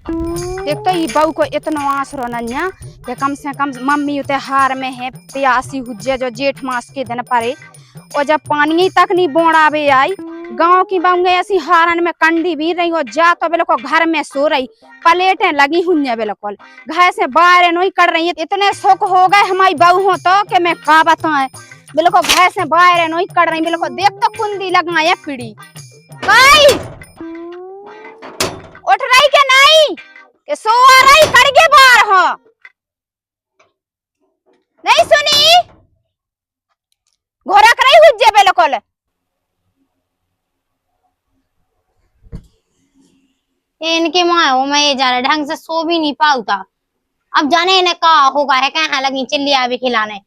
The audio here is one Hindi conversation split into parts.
एक तो ये बहू को इतना आस रोनन्या कि कम से कम मम्मी उते हार में है प्यासी हुज्जे जो जेठ मास के दिन परे और जब पानी तक नहीं बोड़ावे आई गांव की बहू ऐसी हारन में कंडी भी रही और जा तो बिल्कुल घर में सो रही प्लेटें लगी हुई बिल्कुल घर से बाहर नहीं कर रही है। इतने सुख हो गए हमारी बहू हो तो कि मैं का बताएं बिल्कुल घर से बाहर नहीं कर रही बिल्कुल देख तो कुंडी लगाए पीड़ी उठ रही के नहीं के सो आ रही करके बाहर हो नहीं सुनी घोरा कर रही हुज्जे बिल्कुल इनके माँ हो मैं ये जा रहा ढंग से सो भी नहीं पाऊता। अब जाने इन्हें का होगा है कहाँ लगी चिल्ली आवे खिलाने।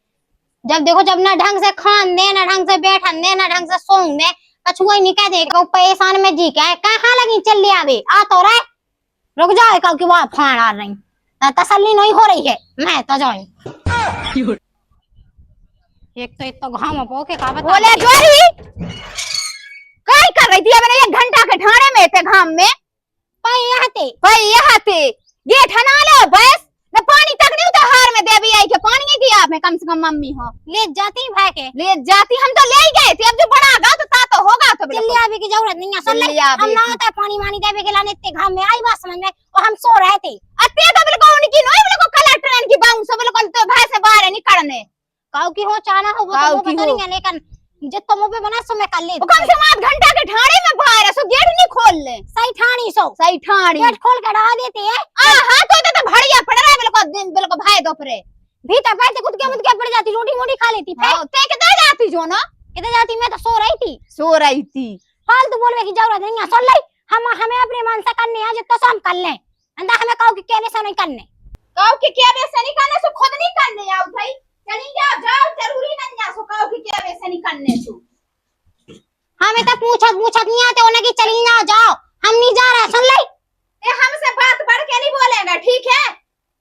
जब देखो जब ना ढंग से खान दे ना ढंग से बैठन दे ना ढंग से सोंग दे कछुआ ही नहीं कह दे परेशान में जी क्या है कहाँ लगी चिल्ली आवे आ तो रहे रुक जाए कल की वहां फाड़ आ रही तसल्ली नहीं हो रही है मैं तो जाऊं। एक तो इतना घाम पोके का बता बोले जोरी काय कर रही थी मैंने 1 घंटा के ठाणे में थे घाम में भाई यहाँ थे गेट हना लो बस न पानी तक नहीं उतर हार में देवी आई के पानी नहीं दिया आपने कम से कम मम्मी हो ले जाती भाई के ले जाती हम तो ले ही गए थे अब जो बड़ा तो ता तो होगा तो चिल्ली आवे की जरूरत नहीं है सुन ले हम ना होता पानी वानी देवे के लाने इतने घाम में आई बात समझ में और हम सो रहे थे अत्ते तो बिल्कुल उनकी नहीं बिल्कुल कलेक्टर की बाऊ सब बिल्कुल तो घर से बाहर निकलने काऊ की हो चाना हो वो तो पता नहीं है लेकिन जे तुम पे बना सो मैं कर ले कम से कम 1 घंटा के ठाणे में बाहर है सो गेट नहीं खोल ले सही ठाणी गेट खोल के डाल देते हैं हां तो भड़िया पड़ रहा है बिल्कुल भाई दोपहर भीतर बैठे कुछ के पड़ जाती रोटी मोटी खा लेती हां ते किधर जाती जो ना किधर जाती मैं तो सो रही थी फालतू बोलने की जरूरत नहीं है सुन ले हम हमें अपने मन से करने हैं जितना हम कर लें अंदर हमें काऊ के कहने से नहीं करने काऊ के कहने से नहीं करने सो खुद नहीं करने आओ भाई चली जाओ जरूरी नहीं है सो काऊ के कहने से नहीं करने सो हमें तो पूछत नहीं आते उन्हें की चली ना जाओ हम नहीं जा रहे सुन ले ये हमसे बात बढ़ के नहीं बोलेगा ठीक है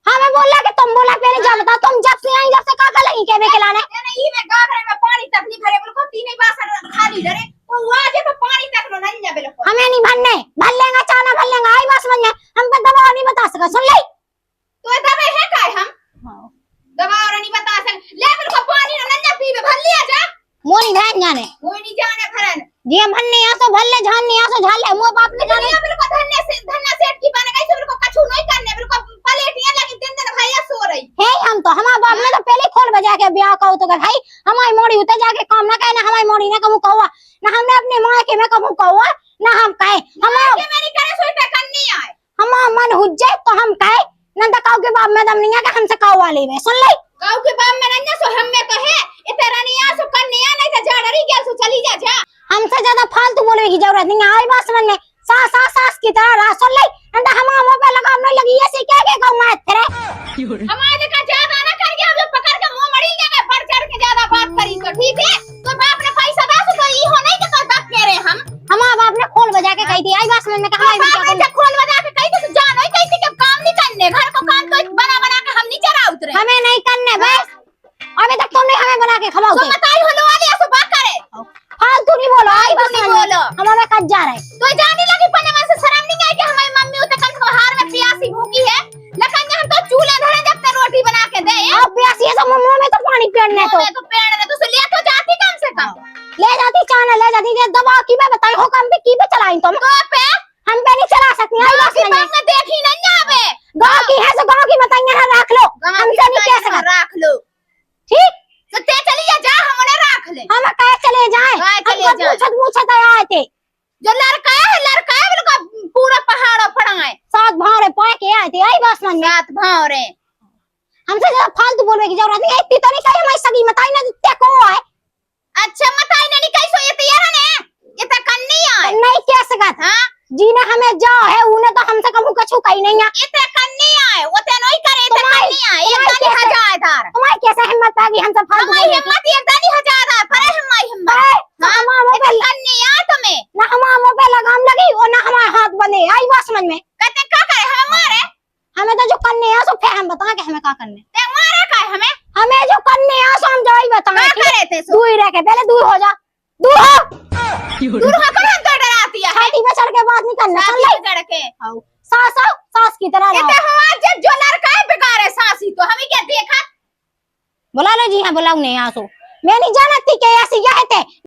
हमें बोला कि तुम बोला पहले जा बता तुम जब से आई जब से का लगी कहने के लाने नहीं मैं गागरे में पानी तक नहीं भरे बिल्कुल तीन ही बासन खाली डरे वो आज तो पानी तक लो नहीं है बिल्कुल हमें नहीं भरने भर लेंगे चाना भर लेंगे आई बात समझ में हम पे दबाव नहीं बता सका सुन ले तो दबे है काय हम दबाव नहीं बता सक ले बिल्कुल पानी नन्या पीवे भर लिया जा मोनी ध्यान जाने कोई नहीं जाने भरन जी हम भन्ने आ तो भल्ले झानने आ तो झाले मो बाप ने जाने बिल्कुल धन्य सेठ की बन गई बिल्कुल कछु नहीं करने बिल्कुल पलेटियां लगी दिन भैया सो रही है हम तो हमारा बाप ने तो पहले खोल बजा के ब्याह कहू तो भाई हमारी मोड़ी उतर जाके काम ना कहना हमारी मोड़ी ने कहूं कहवा ना हमने अपने मां के में कहूं कहवा ना हम कहे हम के मेरी करे सोई पे करनी आए हम मन हुज्जे तो हम कहे ना तो कहू के बाप में दम नहीं है कि हमसे कहवा ले में सुन ले कहू के बाप में नहीं सो हम में तो है इतना नहीं आ सो करनी आ नहीं तो जा डरी गया सो चली जा हमसे ज्यादा फालतू बोलने की जरूरत नहीं है आई बात समझ में सास की तरह रहा सुन ले अंदर हमारा मुंह पे लगाम नहीं लगी ऐसे क्या कहूं मैं तेरे हमारे का ज्यादा ना कर गया जो पकड़ के मुंह मड़ी गए बढ़ चढ़ के ज्यादा बात करी तो ठीक है तो बाप ने पैसा दे तो ई हो नहीं कि तो बाप कह रहे हम हमारा बाप ने खोल बजा के कही थी आई बात समझ में कहा है खोल बजा के कही थी तो जानो ही कही थी कि काम नहीं करने घर को काम तो बना के हम नहीं चरा उतरे हमें नहीं करने बस अभी तक तुमने हमें बना के खवाओ तो बताई हो लो वाली ऐसे बात करे फालतू नहीं बोलो आई बात नहीं बोलो हमारा कट जा रहा है तो जाने लगी पने में से शर्म नहीं आई कि हमारी मम्मी उते कम से हार में प्यासी भूखी है लेकिन हम तो चूल्हे धरे जब तक रोटी बना के दे अब प्यासी है तो मुंह में तो पानी पेड़ने तो पेड़ने तो ले तो जाती कम से कम ले जाती चाना ले जाती ये दवा की मैं बताई हो कम पे की पे चलाई तुम तो पे हम पे नहीं चला सकती आई बात नहीं में देखी नहीं आवे गांव की है तो गांव की बताइए ना रख लो हमसे नहीं कह सकते रख लो ठीक तो ते चली जा हम उन्हें रख ले हम कहे चले जाए पूछत आए थे जो लड़का है बिल्कुल पूरा पहाड़ पड़ाए 7 भावरे पाए के आए थे आई बात मन में 7 भावरे हमसे ज्यादा फालतू बोलने की जरूरत नहीं है इतनी तो नहीं कही हमारी सगी मताई ना ते को है अच्छा मताई नहीं कैसो ये तैयार है ये तो करनी है नहीं कह सकत हां जीने हमें जाओ है उन्हें तो हमसे कबू कछु कही नहीं है इते करनी है वो ते नहीं करे इते करनी है एक दानी हजार धार तुम्हारी कैसे हिम्मत आ गई हमसे फालतू हमारी हिम्मत एक दानी हजार धार पर हमारी हिम्मत हमारा मुंह पे करनी है तुम्हें ना हमारा मुंह पे लगाम लगी और ना हमारा हाथ बंधे आई बात समझ में कहते क्या करे हमें मारे हमें तो जो करने है सो फिर हम बता के हमें क्या करने ते मारे का हमें जो करने है सो हम जाई बता क्या करे थे सो दूर रह के पहले दूर हो जा दूर हो कर हम तो डराती है छाती पे चढ़ के बात नहीं करना चढ़ के सास की की तरह ये ना तो हमार जे जो लड़का है बेकार है सासी तो हमें क्या देखा बुला लो जी हाँ बुलाऊ नहीं आसो मैं नहीं जानती कि ऐसी यह थे